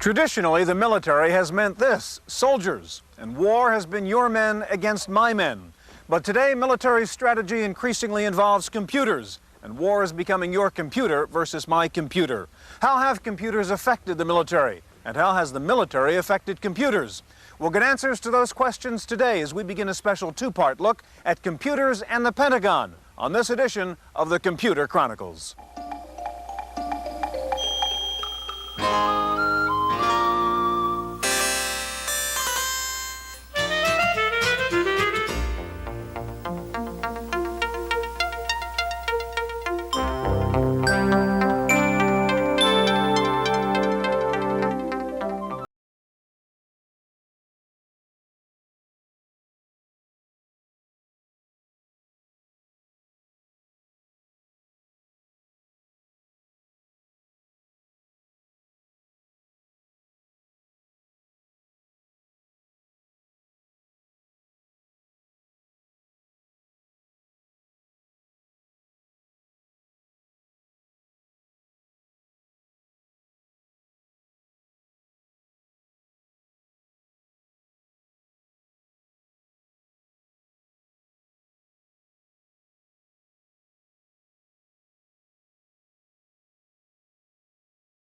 Traditionally, the military has meant this, soldiers, and war has been your men against my men. But today, military strategy increasingly involves computers, and war is becoming your computer versus my computer. How have computers affected the military? And how has the military affected computers? We'll get answers to those questions today as we begin a special two-part look at computers and the Pentagon on this edition of the Computer Chronicles.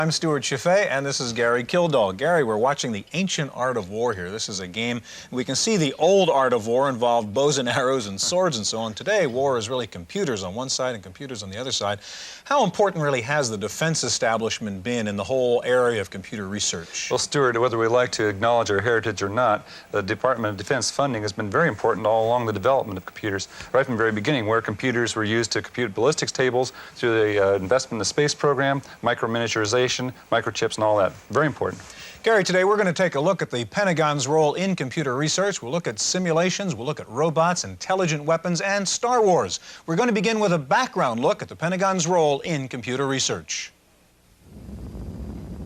I'm Stewart Cheifet, and this is Gary Kildall. Gary, we're watching the ancient art of war here. This is a game. We can see the old art of war involved bows and arrows and swords and so on. Today, war is really computers on one side and computers on the other side. How important really has the defense establishment been in the whole area of computer research? Well, Stewart, whether we like to acknowledge our heritage or not, the Department of Defense funding has been very important all along the development of computers, right from the very beginning, where computers were used to compute ballistics tables, through the investment in the space program, micro-miniaturization, microchips and all that. Very important. Gary, today we're going to take a look at the Pentagon's role in computer research. We'll look at simulations, we'll look at robots, intelligent weapons, and Star Wars. We're going to begin with a background look at the Pentagon's role in computer research.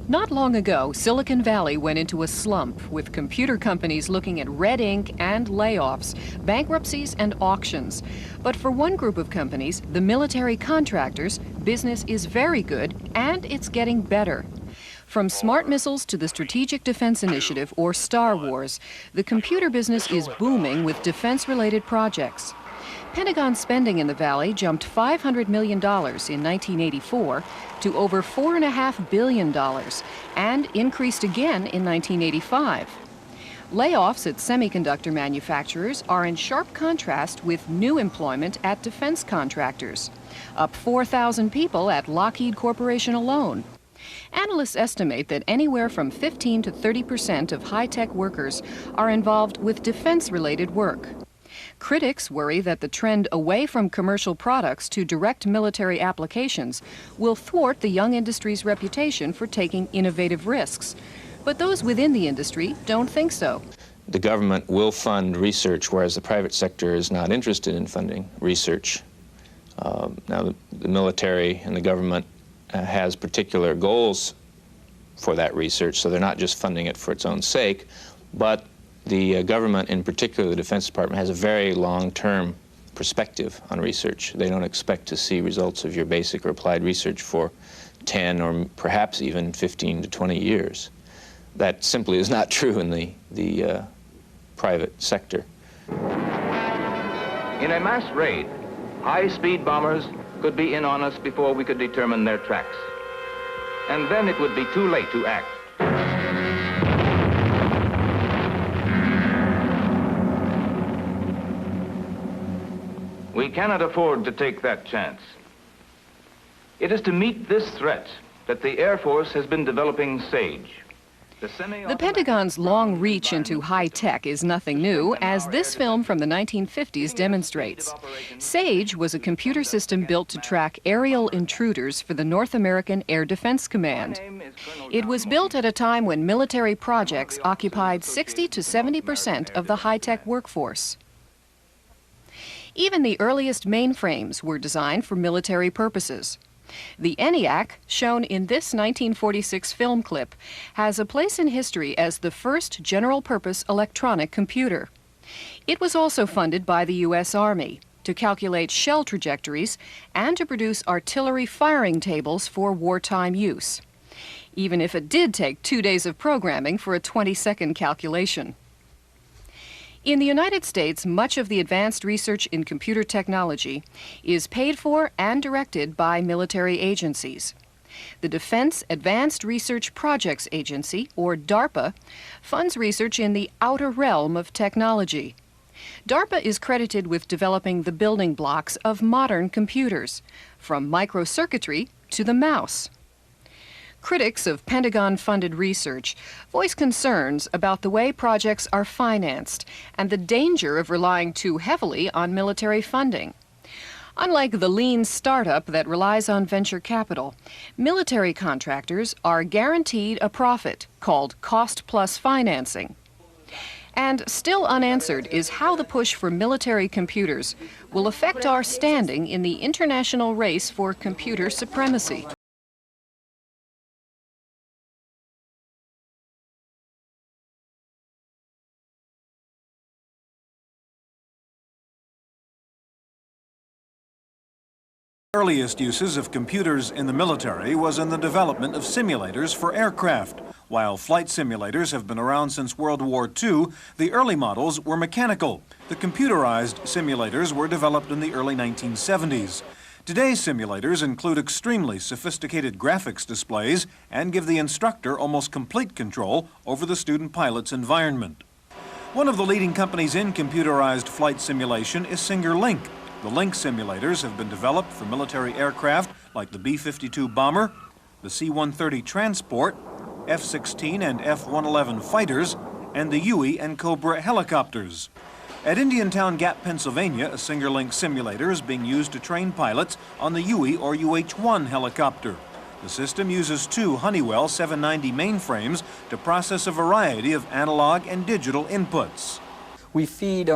Not long ago, Silicon Valley went into a slump, with computer companies looking at red ink and layoffs, bankruptcies and auctions. But for one group of companies, the military contractors, business is very good, and it's getting better. From smart missiles to the Strategic Defense Initiative, or Star Wars, the computer business is booming with defense-related projects. Pentagon spending in the Valley jumped $500 million in 1984 to over $4.5 billion and increased again in 1985. Layoffs at semiconductor manufacturers are in sharp contrast with new employment at defense contractors, up 4,000 people at Lockheed Corporation alone. Analysts estimate that anywhere from 15% to 30% of high-tech workers are involved with defense-related work. Critics worry that the trend away from commercial products to direct military applications will thwart the young industry's reputation for taking innovative risks. But those within the industry don't think so. The government will fund research, whereas the private sector is not interested in funding research. Now, the military and the government has particular goals for that research, so they're not just funding it for its own sake, but the government, in particular the Defense Department, has a very long-term perspective on research. They don't expect to see results of your basic or applied research for 10 or perhaps even 15 to 20 years. That simply is not true in the private sector. In a mass raid, high-speed bombers could be in on us before we could determine their tracks. And then it would be too late to act. We cannot afford to take that chance. It is to meet this threat that the Air Force has been developing SAGE. The Pentagon's long reach into high-tech is nothing new, as this film from the 1950s demonstrates. SAGE was a computer system built to track aerial intruders for the North American Air Defense Command. It was built at a time when military projects occupied 60 to 70% of the high-tech workforce. Even the earliest mainframes were designed for military purposes. The ENIAC, shown in this 1946 film clip, has a place in history as the first general-purpose electronic computer. It was also funded by the U.S. Army to calculate shell trajectories and to produce artillery firing tables for wartime use. even if it did take 2 days of programming for a 20-second calculation. In the United States, much of the advanced research in computer technology is paid for and directed by military agencies. The Defense Advanced Research Projects Agency, or DARPA, funds research in the outer realm of technology. DARPA is credited with developing the building blocks of modern computers, from microcircuitry to the mouse. Critics of Pentagon-funded research voice concerns about the way projects are financed and the danger of relying too heavily on military funding. Unlike the lean startup that relies on venture capital, military contractors are guaranteed a profit called cost-plus financing. And still unanswered is how the push for military computers will affect our standing in the international race for computer supremacy. Earliest uses of computers in the military was in the development of simulators for aircraft. While flight simulators have been around since World War II, the early models were mechanical. The computerized simulators were developed in the early 1970s. Today's simulators include extremely sophisticated graphics displays and give the instructor almost complete control over the student pilot's environment. One of the leading companies in computerized flight simulation is Singer Link. The Link simulators have been developed for military aircraft like the B-52 bomber, the C-130 transport, F-16 and F-111 fighters, and the Huey and Cobra helicopters. At Indiantown Gap, Pennsylvania, a Singer Link simulator is being used to train pilots on the Huey or UH-1 helicopter. The system uses two Honeywell 790 mainframes to process a variety of analog and digital inputs. We feed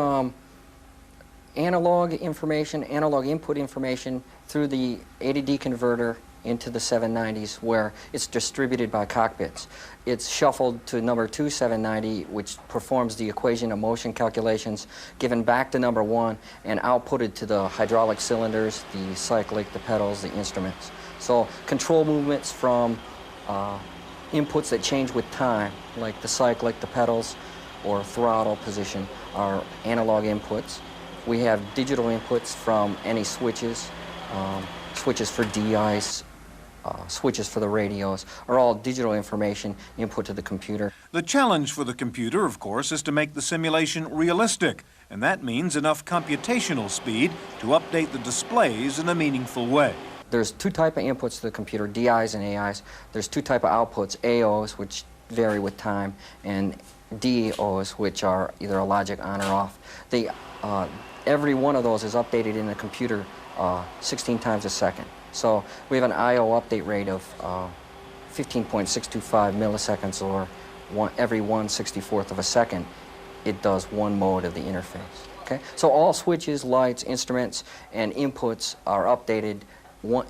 analog input information through the A-to-D converter into the 790s where it's distributed by cockpits. It's shuffled to number 2 790, which performs the equation of motion calculations, given back to number 1 and outputted to the hydraulic cylinders, the cyclic, the pedals, the instruments. So control movements from inputs that change with time, like the cyclic, the pedals, or throttle position are analog inputs. We have digital inputs from any switches, switches for DIs, switches for the radios, are all digital information input to the computer. The challenge for the computer, of course, is to make the simulation realistic, and that means enough computational speed to update the displays in a meaningful way. There's two types of inputs to the computer, DIs and AIs. There's two types of outputs, AOs, which vary with time, and DOs, which are either a logic on or off. Every one of those is updated in the computer 16 times a second. So we have an I/O update rate of 15.625 milliseconds, or every 1/64th of a second. It does one mode of the interface. Okay? So all switches, lights, instruments, and inputs are updated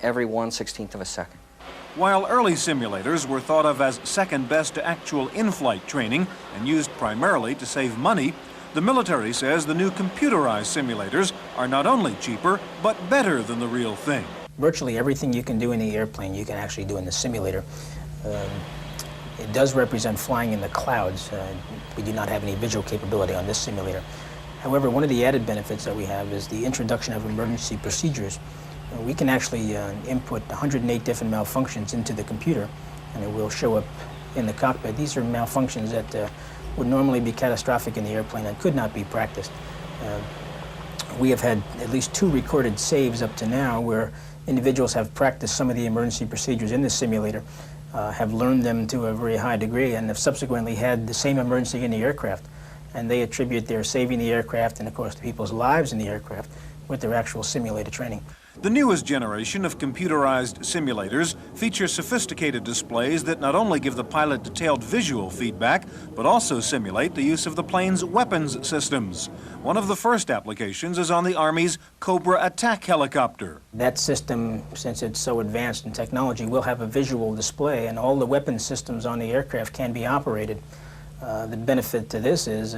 every 1/16th of a second. While early simulators were thought of as second best to actual in-flight training and used primarily to save money, the military says the new computerized simulators are not only cheaper, but better than the real thing. Virtually everything you can do in the airplane, you can actually do in the simulator. It does represent flying in the clouds. We do not have any visual capability on this simulator. However, one of the added benefits that we have is the introduction of emergency procedures. We can actually input 108 different malfunctions into the computer, and it will show up in the cockpit. These are malfunctions that would normally be catastrophic in the airplane and could not be practiced. We have had at least 2 recorded saves up to now where individuals have practiced some of the emergency procedures in the simulator, have learned them to a very high degree, and have subsequently had the same emergency in the aircraft. And they attribute their saving the aircraft and, of course, the people's lives in the aircraft with their actual simulated training. The newest generation of computerized simulators feature sophisticated displays that not only give the pilot detailed visual feedback, but also simulate the use of the plane's weapons systems. One of the first applications is on the Army's Cobra attack helicopter. That system, since it's so advanced in technology, will have a visual display, and all the weapons systems on the aircraft can be operated. The benefit to this is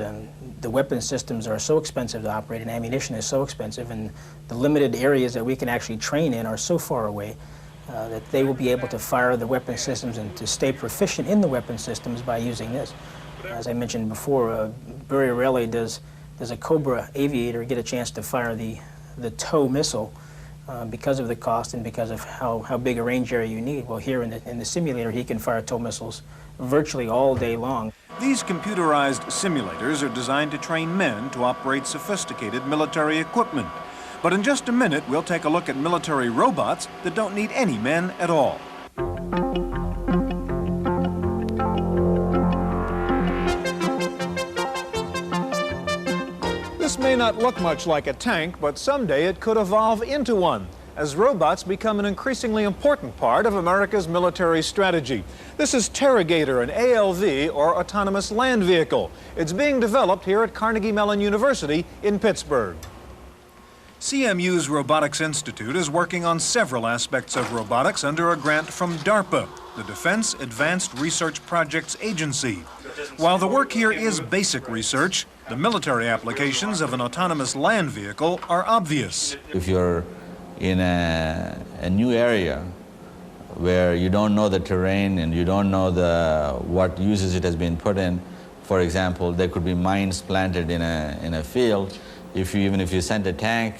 the weapon systems are so expensive to operate, and ammunition is so expensive, and the limited areas that we can actually train in are so far away that they will be able to fire the weapon systems and to stay proficient in the weapon systems by using this. As I mentioned before, very rarely does a Cobra aviator get a chance to fire the TOW missile because of the cost and because of how big a range area you need. Well, here in the simulator, he can fire TOW missiles virtually all day long. These computerized simulators are designed to train men to operate sophisticated military equipment. But in just a minute, we'll take a look at military robots that don't need any men at all. This may not look much like a tank, but someday it could evolve into one, as robots become an increasingly important part of America's military strategy. This is Terragator, an ALV, or autonomous land vehicle. It's being developed here at Carnegie Mellon University in Pittsburgh. CMU's Robotics Institute is working on several aspects of robotics under a grant from DARPA, the Defense Advanced Research Projects Agency. While the work here is basic research, the military applications of an autonomous land vehicle are obvious. If you're in a new area where you don't know the terrain and you don't know what uses it has been put in, for example, there could be mines planted in a field. Even if you send a tank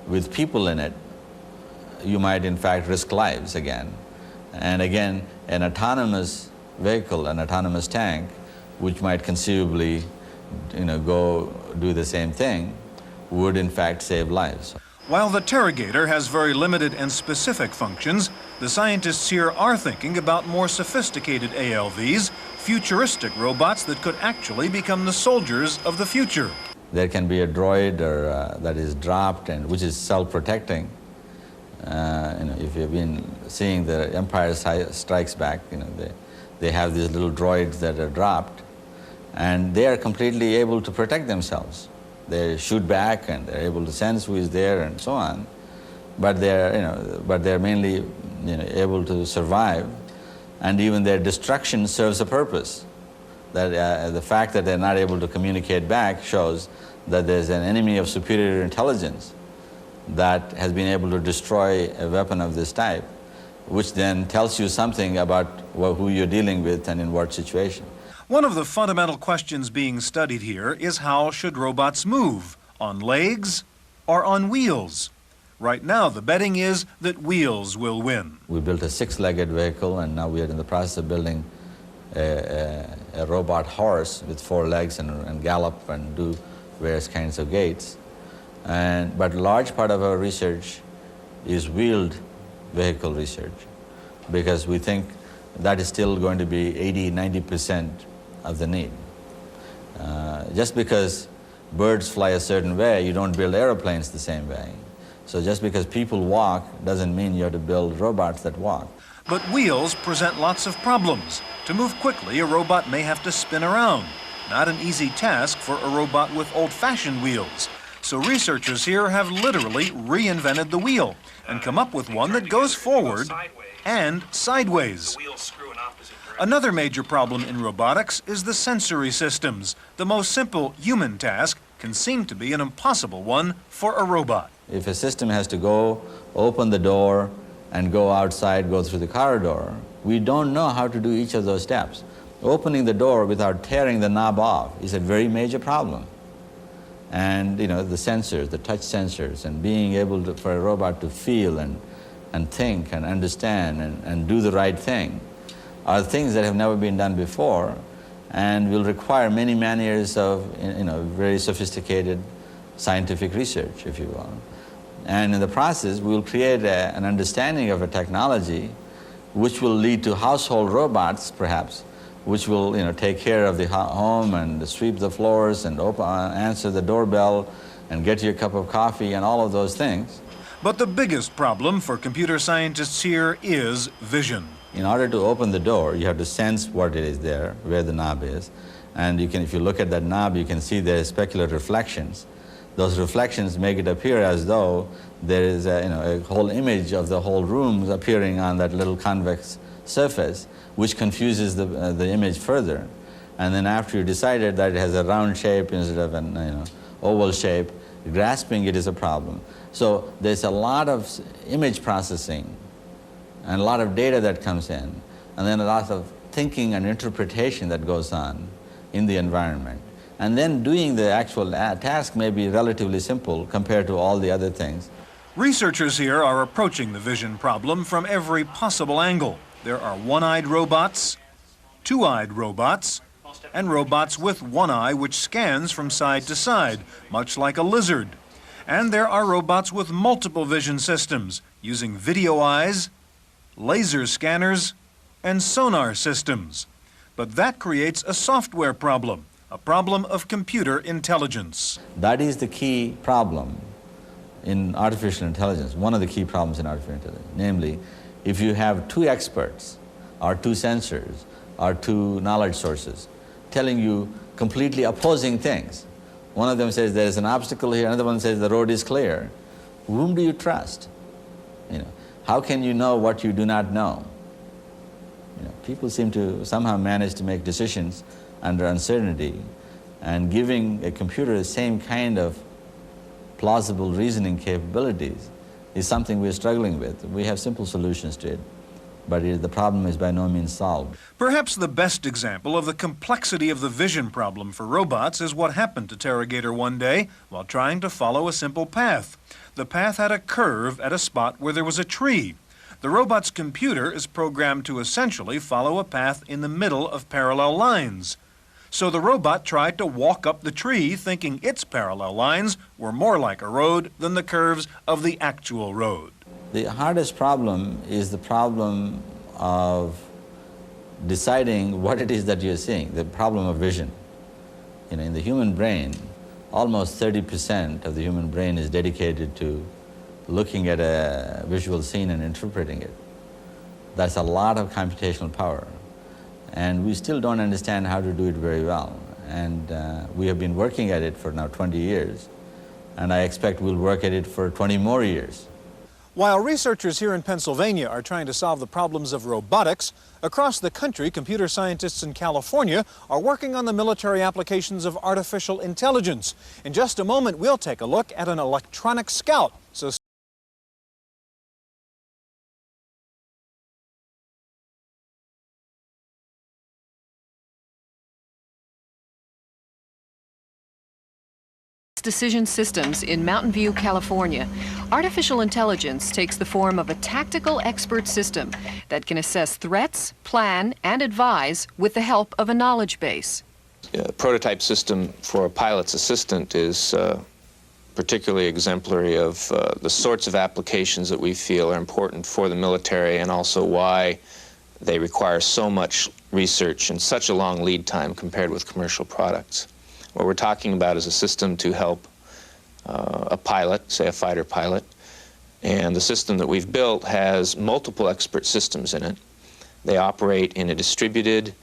with people in it, you might in fact risk lives again. And again, an autonomous vehicle, an autonomous tank, which might conceivably go do the same thing, would in fact save lives. While the Terragator has very limited and specific functions, the scientists here are thinking about more sophisticated ALVs, futuristic robots that could actually become the soldiers of the future. There can be a droid that is dropped and which is self-protecting. If you've been seeing the Empire Strikes Back, they have these little droids that are dropped, and they are completely able to protect themselves. They shoot back and they're able to sense who is there and so on, but they're mainly able to survive, and even their destruction serves a purpose. That the fact that they're not able to communicate back shows that there's an enemy of superior intelligence that has been able to destroy a weapon of this type, which then tells you something about who you're dealing with and in what situation. One of the fundamental questions being studied here is how should robots move, on legs or on wheels? Right now, the betting is that wheels will win. We built a six-legged vehicle, and now we are in the process of building a robot horse with 4 legs and gallop and do various kinds of gaits. But a large part of our research is wheeled vehicle research, because we think that is still going to be 80–90% of the need. Just because birds fly a certain way, you don't build aeroplanes the same way. So just because people walk doesn't mean you have to build robots that walk. But wheels present lots of problems. To move quickly, a robot may have to spin around. Not an easy task for a robot with old-fashioned wheels. So researchers here have literally reinvented the wheel and come up with one that goes forward and sideways. Another major problem in robotics is the sensory systems. The most simple human task can seem to be an impossible one for a robot. If a system has to go open the door and go outside, go through the corridor, we don't know how to do each of those steps. Opening the door without tearing the knob off is a very major problem. And the sensors, the touch sensors, and being able for a robot to feel and think and understand and do the right thing are things that have never been done before and will require many years of very sophisticated scientific research, if you will. And in the process, we will create an understanding of a technology which will lead to household robots, perhaps, which will take care of the home and sweep the floors and answer the doorbell and get you a cup of coffee and all of those things. But the biggest problem for computer scientists here is vision. In order to open the door, you have to sense what it is there, where the knob is. And if you look at that knob, you can see there are specular reflections. Those reflections make it appear as though there is a whole image of the whole room appearing on that little convex surface, which confuses the image further. And then after you decided that it has a round shape instead of an oval shape, grasping it is a problem. So there's a lot of image processing and a lot of data that comes in, and then a lot of thinking and interpretation that goes on in the environment. And then doing the actual task may be relatively simple compared to all the other things. Researchers here are approaching the vision problem from every possible angle. There are one-eyed robots, two-eyed robots, and robots with one eye which scans from side to side, much like a lizard. And there are robots with multiple vision systems, using video eyes, laser scanners, and sonar systems. But that creates a software problem, a problem of computer intelligence. That is the key problem in artificial intelligence, one of the key problems in artificial intelligence. Namely, if you have two experts, or two sensors, or two knowledge sources telling you completely opposing things. One of them says there is an obstacle here, another one says the road is clear. Whom do you trust? How can you know what you do not know? People seem to somehow manage to make decisions under uncertainty, and giving a computer the same kind of plausible reasoning capabilities is something we're struggling with. We have simple solutions to it, but the problem is by no means solved. Perhaps the best example of the complexity of the vision problem for robots is what happened to Terragator one day while trying to follow a simple path. The path had a curve at a spot where there was a tree. The robot's computer is programmed to essentially follow a path in the middle of parallel lines. So the robot tried to walk up the tree thinking its parallel lines were more like a road than the curves of the actual road. The hardest problem is the problem of deciding what it is that you're seeing, the problem of vision. In the human brain, almost 30% of the human brain is dedicated to looking at a visual scene and interpreting it. That's a lot of computational power. And we still don't understand how to do it very well. And we have been working at it for now 20 years. And I expect we'll work at it for 20 more years. While researchers here in Pennsylvania are trying to solve the problems of robotics, across the country, computer scientists in California are working on the military applications of artificial intelligence. In just a moment, we'll take a look at an electronic scout. So decision systems in Mountain View, California, artificial intelligence takes the form of a tactical expert system that can assess threats, plan, and advise with the help of a knowledge base. A prototype system for a pilot's assistant is particularly exemplary of the sorts of applications that we feel are important for the military, and also why they require so much research and such a long lead time compared with commercial products. What we're talking about is a system to help a pilot, say a fighter pilot, and the system that we've built has multiple expert systems in it. They operate in a distributed,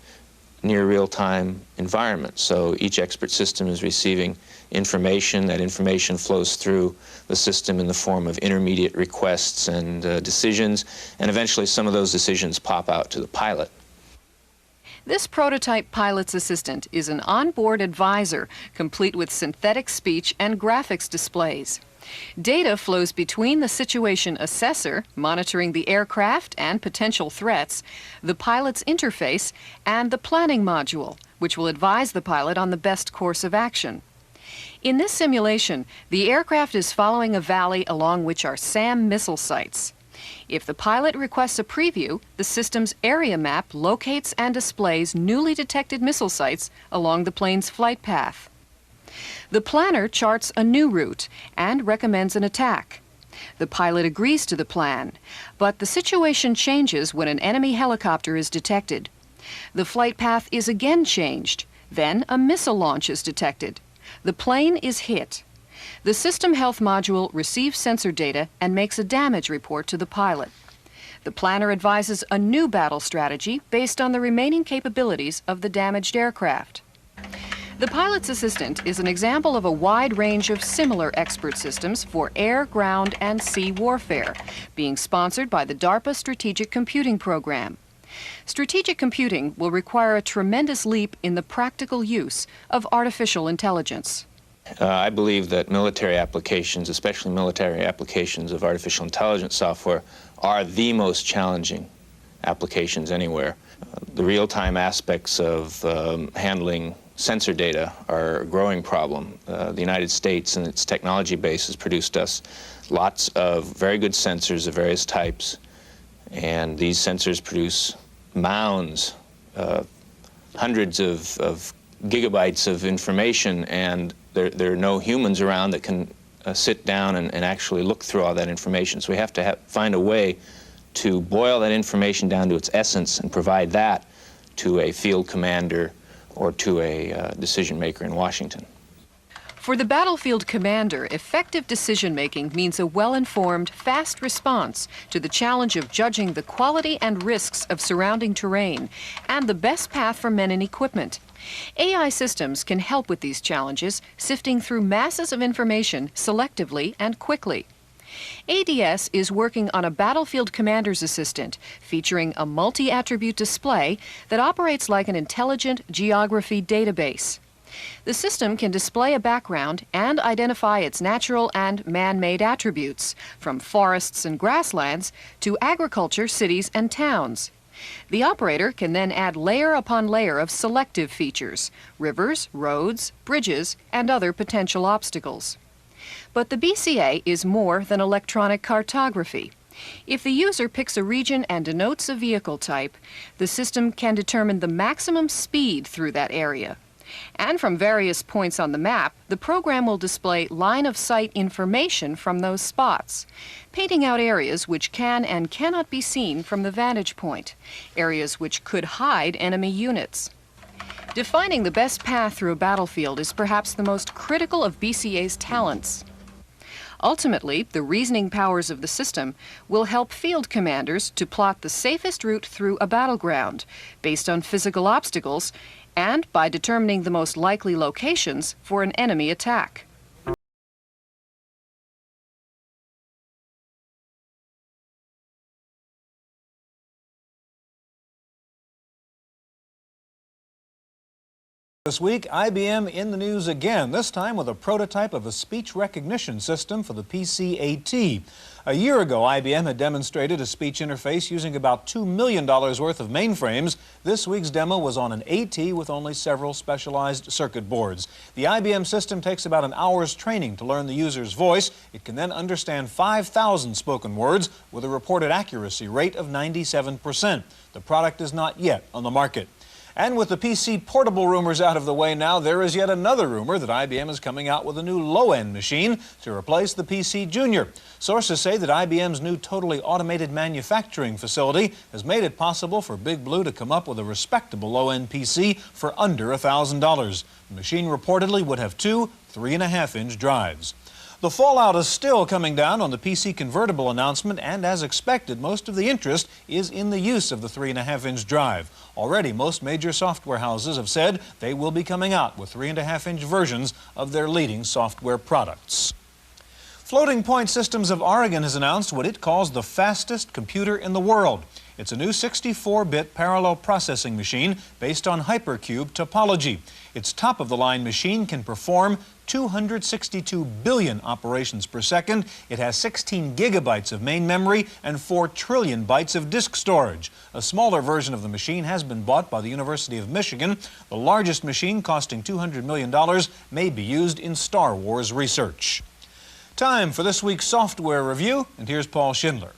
near real-time environment, so each expert system is receiving information. That information flows through the system in the form of intermediate requests and decisions, and eventually some of those decisions pop out to the pilot. This prototype pilot's assistant is an onboard advisor, complete with synthetic speech and graphics displays. Data flows between the situation assessor, monitoring the aircraft and potential threats, the pilot's interface, and the planning module, which will advise the pilot on the best course of action. In this simulation, the aircraft is following a valley along which are SAM missile sites. If the pilot requests a preview, the system's area map locates and displays newly detected missile sites along the plane's flight path. The planner charts a new route and recommends an attack. The pilot agrees to the plan, but the situation changes when an enemy helicopter is detected. The flight path is again changed. Then a missile launch is detected. The plane is hit. The System Health Module receives sensor data and makes a damage report to the pilot. The planner advises a new battle strategy based on the remaining capabilities of the damaged aircraft. The pilot's assistant is an example of a wide range of similar expert systems for air, ground, and sea warfare, being sponsored by the DARPA Strategic Computing Program. Strategic computing will require a tremendous leap in the practical use of artificial intelligence. I believe that military applications, especially military applications of artificial intelligence software, are the most challenging applications anywhere. The real-time aspects of handling sensor data are a growing problem. The United States and its technology base has produced us lots of very good sensors of various types, and these sensors produce mounds, hundreds of gigabytes of information, and there are no humans around that can sit down and actually look through all that information. So we have to find a way to boil that information down to its essence and provide that to a field commander or to a decision maker in Washington. For the battlefield commander, effective decision-making means a well-informed, fast response to the challenge of judging the quality and risks of surrounding terrain and the best path for men and equipment. AI systems can help with these challenges, sifting through masses of information selectively and quickly. ADS is working on a battlefield commander's assistant featuring a multi-attribute display that operates like an intelligent geography database. The system can display a background and identify its natural and man-made attributes, from forests and grasslands to agriculture, cities, and towns. The operator can then add layer upon layer of selective features, rivers, roads, bridges, and other potential obstacles. But the BCA is more than electronic cartography. If the user picks a region and denotes a vehicle type, the system can determine the maximum speed through that area. And from various points on the map, the program will display line-of-sight information from those spots, painting out areas which can and cannot be seen from the vantage point, areas which could hide enemy units. Defining the best path through a battlefield is perhaps the most critical of BCA's talents. Ultimately, the reasoning powers of the system will help field commanders to plot the safest route through a battleground based on physical obstacles and by determining the most likely locations for an enemy attack. This week, IBM in the news again, this time with a prototype of a speech recognition system for the PC-AT. A year ago, IBM had demonstrated a speech interface using about $2 million worth of mainframes. This week's demo was on an AT with only several specialized circuit boards. The IBM system takes about an hour's training to learn the user's voice. It can then understand 5,000 spoken words with a reported accuracy rate of 97%. The product is not yet on the market. And with the PC portable rumors out of the way now, there is yet another rumor that IBM is coming out with a new low-end machine to replace the PC Junior. Sources say that IBM's new totally automated manufacturing facility has made it possible for Big Blue to come up with a respectable low-end PC for under $1,000. The machine reportedly would have two 3.5-inch drives. The fallout is still coming down on the PC convertible announcement, and as expected, most of the interest is in the use of the 3.5-inch drive. Already, most major software houses have said they will be coming out with 3.5-inch versions of their leading software products. Floating Point Systems of Oregon has announced what it calls the fastest computer in the world. It's a new 64-bit parallel processing machine based on hypercube topology. Its top-of-the-line machine can perform 262 billion operations per second. It has 16 gigabytes of main memory and 4 trillion bytes of disk storage. A smaller version of the machine has been bought by the University of Michigan. The largest machine, costing $200 million, may be used in Star Wars research. Time for this week's software review, and here's Paul Schindler.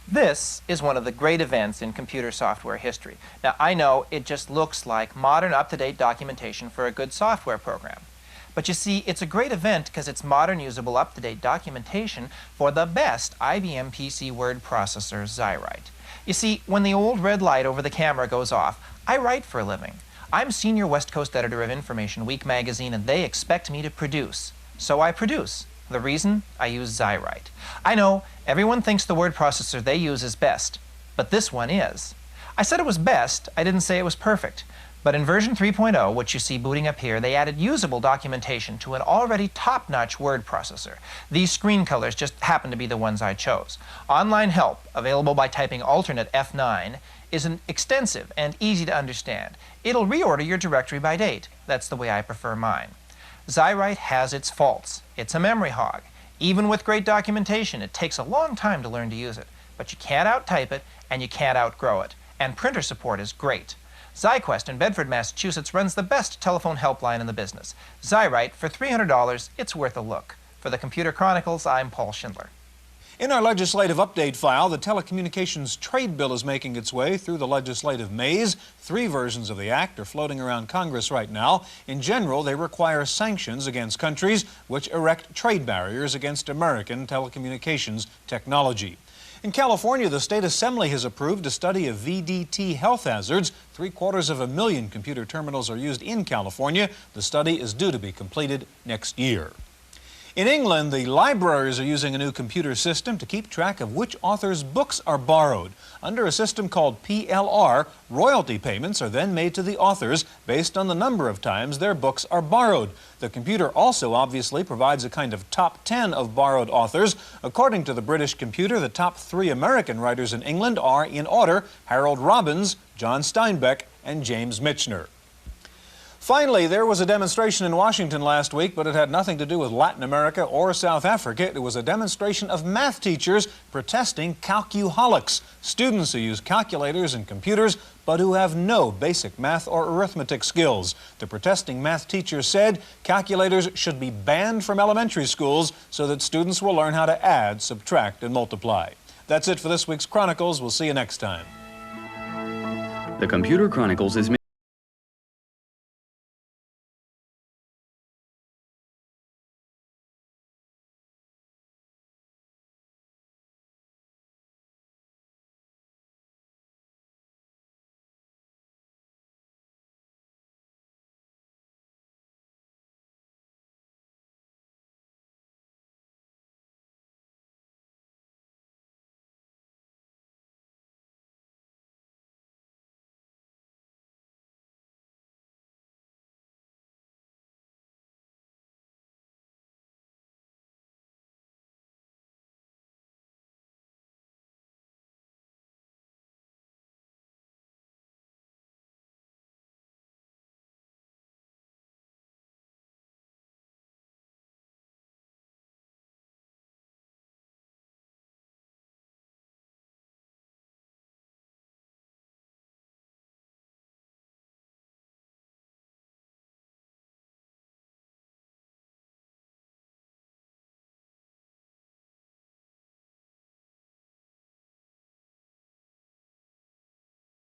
This is one of the great events in computer software history. Now, I know it just looks like modern, up-to-date documentation for a good software program. But you see, it's a great event because it's modern, usable, up-to-date documentation for the best IBM PC word processor, Xywrite. You see, when the old red light over the camera goes off, I write for a living. I'm senior West Coast editor of Information Week magazine, and they expect me to produce. So I produce. The reason? I use Xywrite. I know, everyone thinks the word processor they use is best, but this one is. I said it was best, I didn't say it was perfect. But in version 3.0, which you see booting up here, they added usable documentation to an already top-notch word processor. These screen colors just happen to be the ones I chose. Online help, available by typing alternate F9, is extensive and easy to understand. It'll reorder your directory by date. That's the way I prefer mine. Xywrite has its faults. It's a memory hog. Even with great documentation, it takes a long time to learn to use it. But you can't out-type it, and you can't outgrow it. And printer support is great. XyQuest in Bedford, Massachusetts runs the best telephone helpline in the business. Xywrite, for $300, it's worth a look. For the Computer Chronicles, I'm Paul Schindler. In our legislative update file, the Telecommunications Trade Bill is making its way through the legislative maze. 3 versions of the act are floating around Congress right now. In general, they require sanctions against countries which erect trade barriers against American telecommunications technology. In California, the state assembly has approved a study of VDT health hazards. 750,000 computer terminals are used in California. The study is due to be completed next year. In England, the libraries are using a new computer system to keep track of which authors' books are borrowed. Under a system called PLR, royalty payments are then made to the authors based on the number of times their books are borrowed. The computer also obviously provides a kind of top 10 of borrowed authors. According to the British computer, the top 3 American writers in England are, in order, Harold Robbins, John Steinbeck, and James Michener. Finally, there was a demonstration in Washington last week, but it had nothing to do with Latin America or South Africa. It was a demonstration of math teachers protesting calcuholics, students who use calculators and computers, but who have no basic math or arithmetic skills. The protesting math teachers said calculators should be banned from elementary schools so that students will learn how to add, subtract, and multiply. That's it for this week's Chronicles. We'll see you next time. The Computer Chronicles is